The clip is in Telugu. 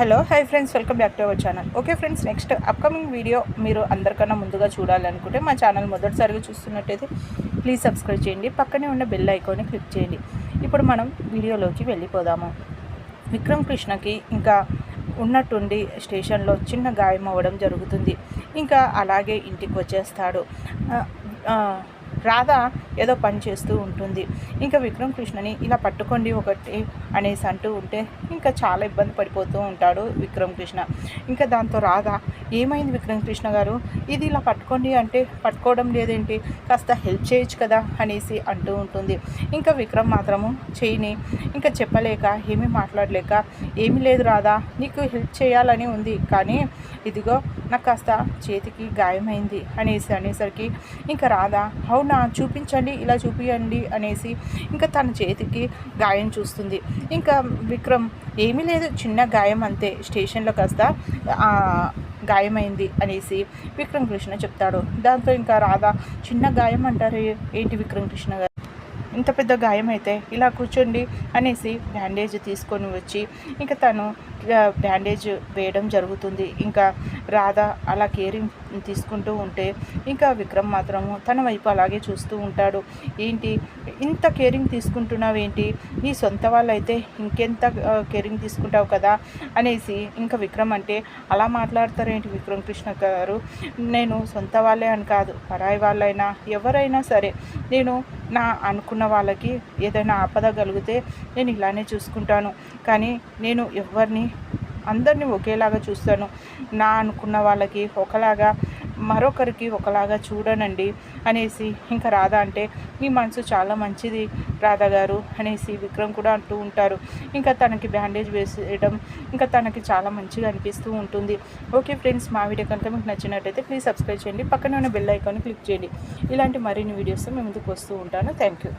Hello hi friends, welcome back to our channel. Okay friends, next upcoming video మీరు అందరికన్నా ముందుగా చూడాలనుకుంటే మా ఛానల్ మొదటిసారిగా చూస్తున్నట్టయితే ప్లీజ్ సబ్స్క్రైబ్ చేయండి. పక్కనే ఉన్న బెల్ ఐకాన్ని క్లిక్ చేయండి. ఇప్పుడు మనం వీడియోలోకి వెళ్ళిపోదాము. విక్రమ్ కృష్ణకి ఇంకా ఉన్నట్టుండి స్టేషన్లో చిన్న గాయం అవ్వడం జరుగుతుంది. ఇంకా అలాగే ఇంటికి వచ్చేస్తాడు. రాధ ఏదో పని చేస్తూ ఉంటుంది. ఇంకా విక్రమ్ కృష్ణని ఇలా పట్టుకోండి ఒకటి అనేసి అంటూ ఉంటే ఇంకా చాలా ఇబ్బంది పడిపోతూ ఉంటాడు విక్రమ్ కృష్ణ. ఇంకా దాంతో రాధ, ఏమైంది విక్రమ్ కృష్ణ గారు, ఇది ఇలా పట్టుకోండి అంటే పట్టుకోవడం లేదేంటి, కాస్త హెల్ప్ చేయొచ్చు కదా అనేసి అంటూ ఉంటుంది. ఇంకా విక్రమ్ మాత్రము చేయని ఇంకా చెప్పలేక ఏమీ మాట్లాడలేక, ఏమీ లేదు రాధా, నీకు హెల్ప్ చేయాలని ఉంది కానీ ఇదిగో నాకు కాస్త చేతికి గాయమైంది అనేసరికి ఇంకా రాధ, అవునా చూపించండి, ఇలా చూపించండి అనేసి ఇంకా తన చేతికి గాయం చూస్తుంది. ఇంకా విక్రమ్, ఏమీ లేదు, చిన్న గాయం అంతే, స్టేషన్లో కాస్త గాయమైంది అనేసి విక్రమ్ కృష్ణ చెప్తాడు. దాంతో ఇంకా రాధ, చిన్న గాయం అంటారు ఏంటి విక్రమ్ కృష్ణ గారు, ఇంత పెద్ద గాయం అయితే ఇలా కూర్చోండి అనేసి బ్యాండేజ్ తీసుకొని వచ్చి ఇంకా తను బ్యాండేజ్ వేయడం జరుగుతుంది. ఇంకా రాధ అలా కేరింగ్ తీసుకుంటూ ఉంటే ఇంకా విక్రమ్ మాత్రము తన వైపు అలాగే చూస్తూ ఉంటాడు. ఏంటి ఇంత కేరింగ్ తీసుకుంటున్నావేంటి, నీ సొంత వాళ్ళైతే ఇంకెంత కేరింగ్ తీసుకుంటావు కదా అనేసి ఇంకా విక్రమ్ అంటే, అలా మాట్లాడతారేంటి విక్రమ్ కృష్ణ గారు, నేను సొంత వాళ్ళే అని కాదు, పరాయి వాళ్ళైనా ఎవరైనా సరే నేను నా అనుకున్న వాళ్ళకి ఏదైనా ఆపద కలిగితే నేను ఇలానే చూసుకుంటాను. కానీ నేను ఎవరిని అందరినీ ఒకేలాగా చూస్తాను. నా అనుకున్న వాళ్ళకి ఒకలాగా, మరొకరికి ఒకలాగా చూడనండి అనేసి ఇంకా రాధ అంటే, మీ మనసు చాలా మంచిది రాధ గారు అనేసి విక్రమ్ కూడా అంటూ ఉంటారు. ఇంకా తనకి బ్యాండేజ్ వేసేయడం ఇంకా తనకి చాలా మంచిగా అనిపిస్తూ ఉంటుంది. ఓకే ఫ్రెండ్స్, మా వీడియో కనుక మీకు నచ్చినట్టయితే ప్లీజ్ సబ్స్క్రైబ్ చేయండి. పక్కన ఉన్న బెల్ ఐకాన్ని క్లిక్ చేయండి. ఇలాంటి మరిన్ని వీడియోస్ మేము ముందుకు వస్తూ ఉంటాను. Thank you.